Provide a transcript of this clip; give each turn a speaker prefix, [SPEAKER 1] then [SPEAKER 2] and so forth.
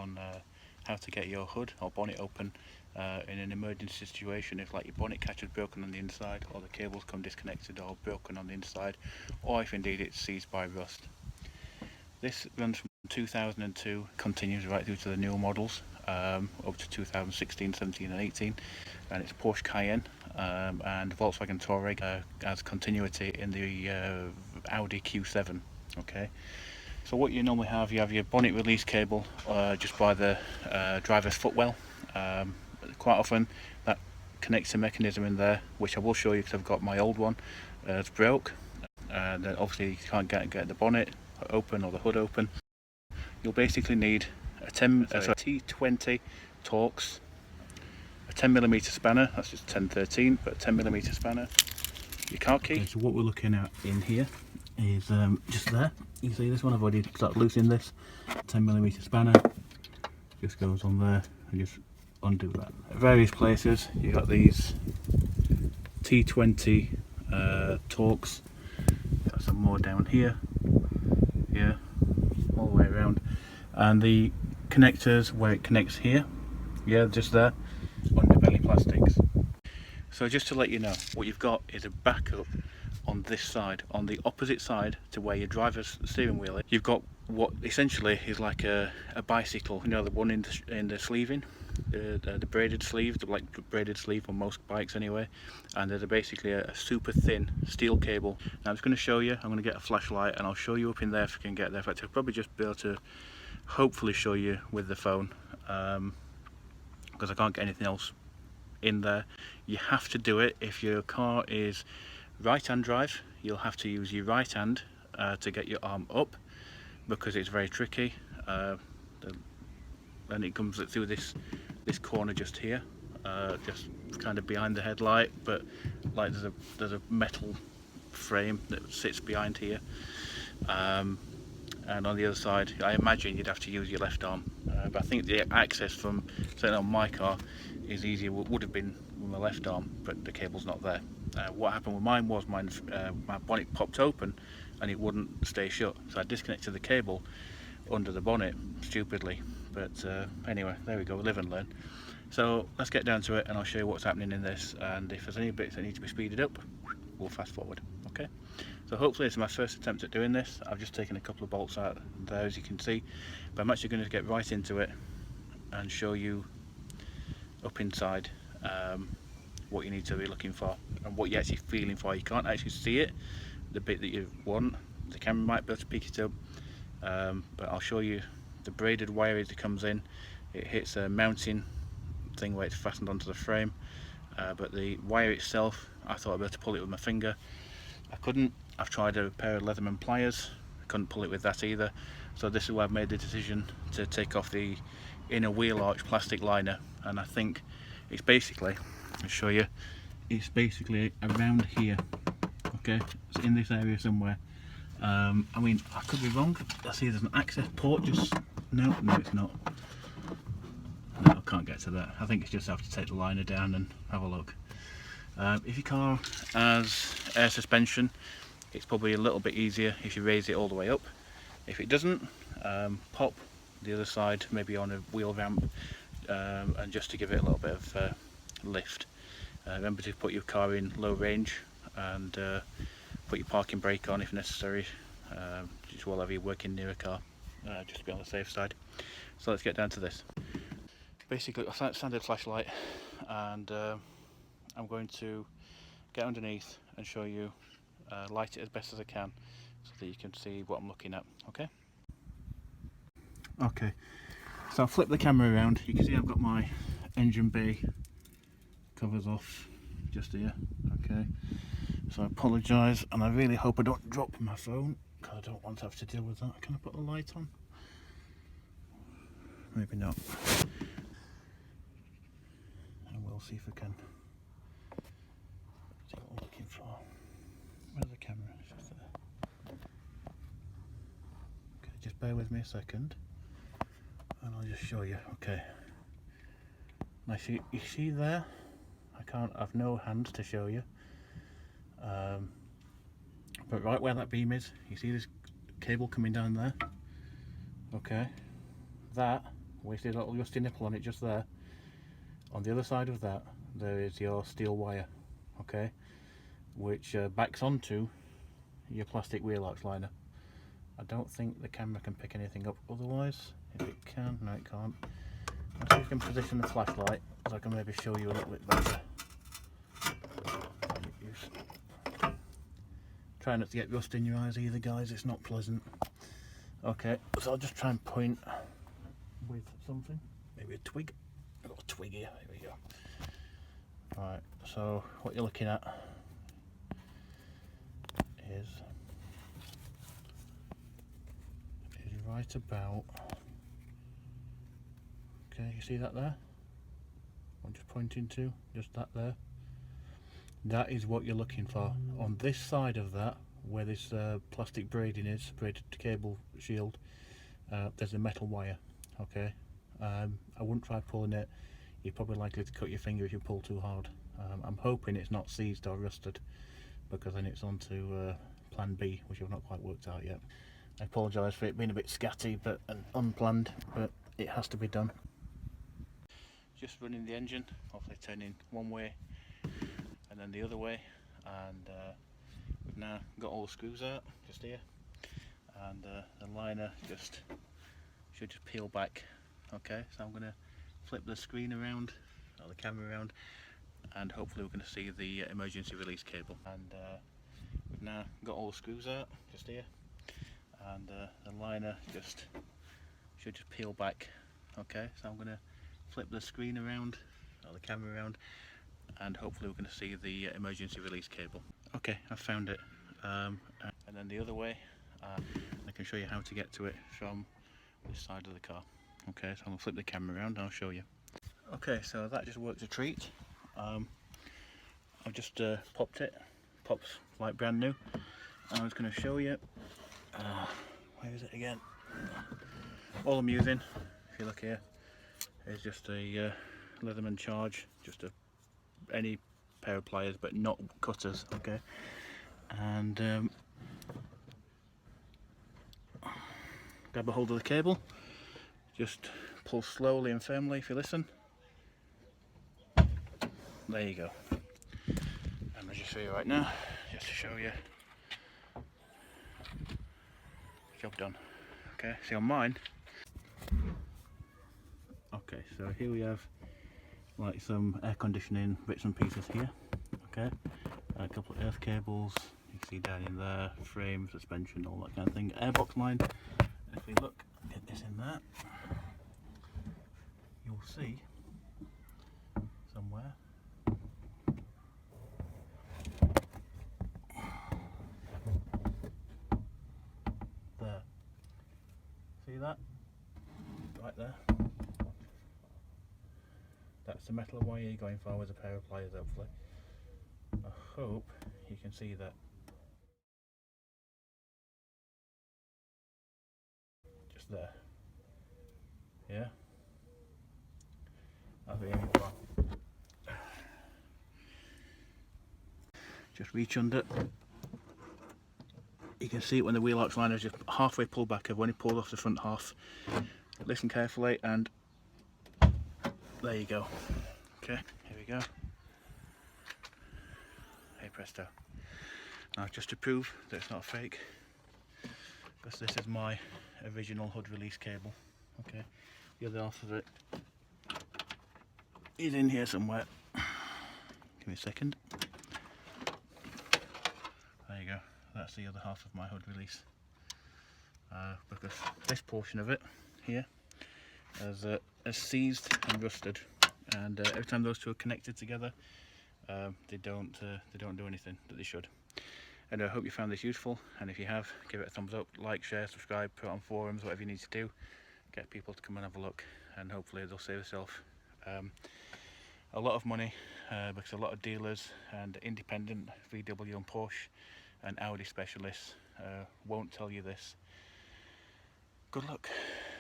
[SPEAKER 1] on how to get your hood or bonnet open in an emergency situation, if like your bonnet catch is broken on the inside, or the cables come disconnected or broken on the inside, or if indeed it's seized by rust. This runs from 2002, continues right through to the newer models, up to 2016, 17 and 18, and it's Porsche Cayenne and Volkswagen Touareg has continuity in the Audi Q7. Okay, so what you normally have, you have your bonnet release cable just by the driver's footwell. Quite often that connects a mechanism in there, which I will show you because I've got my old one. It's broke, and obviously you can't get the bonnet open or the hood open. You'll basically need a T20 Torx, a 10mm spanner, that's just 1013, but a 10mm spanner, your car key. Okay, so what we're looking at in here is just there. You see this one, I've already started loosening this. 10mm spanner just goes on there and just undo that. At various places you got these T20 Torx. Got some more down here, yeah, all the way around, and the connectors where it connects here, yeah, just there, underbelly plastics. So just to let you know, what you've got is a backup on this side, on the opposite side to where your driver's steering wheel is. You've got what essentially is like a bicycle, you know, the one in the sleeving, the braided sleeve, the like braided sleeve on most bikes anyway, and there's basically a super thin steel cable. Now I'm just going to show you, I'm going to get a flashlight and I'll show you up in there if I can get there. In fact, I'll probably just be able to hopefully show you with the phone, because I can't get anything else in there. You have to do it if your car is right-hand drive. You'll have to use your right hand to get your arm up, because it's very tricky, and it comes through this corner just here, just kind of behind the headlight, but like there's a metal frame that sits behind here, and on the other side I imagine you'd have to use your left arm, but I think the access from, certainly on my car, is easier, would have been with my left arm, but the cable's not there. What happened with mine was my bonnet popped open and it wouldn't stay shut, so I disconnected the cable under the bonnet stupidly, but anyway, there we go, live and learn. So let's get down to it and I'll show you what's happening in this, and if there's any bits that need to be speeded up, we'll fast forward. Okay, so hopefully it's my first attempt at doing this. I've just taken a couple of bolts out there, as you can see, but I'm actually going to get right into it and show you up inside what you need to be looking for and what you're actually feeling for. You can't actually see it, the bit that you want, the camera might be able to pick it up, but I'll show you the braided wire as it comes in. It hits a mounting thing where it's fastened onto the frame, but the wire itself, I thought I'd be able to pull it with my finger. I couldn't. I've tried a pair of Leatherman pliers, I couldn't pull it with that either, so this is why I've made the decision to take off the inner wheel arch plastic liner, and I think it's basically, I'll show you, it's basically around here. Okay, it's in this area somewhere. I mean, I could be wrong. I see there's an access port just, no it's not. No, I can't get to that. I think it's just have to take the liner down and have a look. If your car has air suspension, it's probably a little bit easier if you raise it all the way up. If it doesn't, pop the other side, maybe on a wheel ramp, and just to give it a little bit of lift. Remember to put your car in low range and put your parking brake on if necessary, just while you're working near a car, just to be on the safe side. So let's get down to this. Basically, a standard flashlight, and I'm going to get underneath and show you, light it as best as I can so that you can see what I'm looking at. Okay, so I'll flip the camera around. You can see I've got my engine bay covers off just here. Okay, so I apologise, and I really hope I don't drop my phone because I don't want to have to deal with that. Can I put the light on? Maybe not. And we'll see if I can see what I'm looking for. Where's the camera? It's just there. Okay, just bear with me a second and I'll just show you. Okay, now you see there, I've no hand to show you, but right where that beam is, you see this cable coming down there? Okay, that wasted a little rusty nipple on it just there. On the other side of that, there is your steel wire, okay, which backs onto your plastic wheel arch liner. I don't think the camera can pick anything up otherwise. If it can, no it can't. Let's see if we can position the flashlight so I can maybe show you a little bit better. Try not to get rust in your eyes either, guys, it's not pleasant. Okay, so I'll just try and point with something, maybe a twig. I've got a twig here, we go. Right, so what you're looking at is right about, okay, you see that there? I'm just pointing to, just that there. That is what you're looking for. On this side of that, where this plastic braiding is, braided cable shield, there's a metal wire, okay? I wouldn't try pulling it. You're probably likely to cut your finger if you pull too hard. I'm hoping it's not seized or rusted, because then it's on to plan B, which I've not quite worked out yet. I apologise for it being a bit scatty and unplanned, but it has to be done. Just running the engine, hopefully turning one way and then the other way, and we've now got all the screws out just here, and the liner should just peel back. Okay, so I'm going to flip the screen around, or the camera around, and hopefully we're going to see the emergency release cable. And we've now got all the screws out just here, and the liner should just peel back. Okay, so I'm going to flip the screen around, or the camera around, and hopefully we're going to see the emergency release cable. Okay, I've found it, and then the other way, I can show you how to get to it from this side of the car. Okay, so I'm going to flip the camera around and I'll show you. Okay, so that just worked a treat. I've just popped like brand new, and I was going to show you, where is it again? All I'm using, if you look here, is just a Leatherman charge, just any pair of pliers, but not cutters, okay? And grab a hold of the cable, just pull slowly and firmly if you listen. There you go. And I'll just show you right now, just to show you. Job done. Okay, see on mine. Okay, so here we have like some air conditioning bits and pieces here. Okay, a couple of earth cables, you can see down in there, frame, suspension, all that kind of thing. Airbox line. If we look, get this in there, you'll see somewhere there. See that? Right there. That's the metal wire you're going for with a pair of pliers, hopefully. I hope you can see that. Just there. Yeah? That's what you're aiming for. Just reach under. You can see it when the wheel arch liner is just halfway pulled back of when it pulls off the front half. Listen carefully, and there you go. Okay, here we go. Hey presto. Now just to prove that it's not fake, because this is my original hood release cable. Okay, the other half of it is in here somewhere. Give me a second. There you go. That's the other half of my hood release. Because this portion of it here has seized and rusted, and every time those two are connected together, they don't do anything that they should. And I hope you found this useful, and if you have, give it a thumbs up, like, share, subscribe, put it on forums, whatever you need to do. Get people to come and have a look, and hopefully they'll save yourself a lot of money, because a lot of dealers and independent VW and Porsche and Audi specialists won't tell you this. Good luck.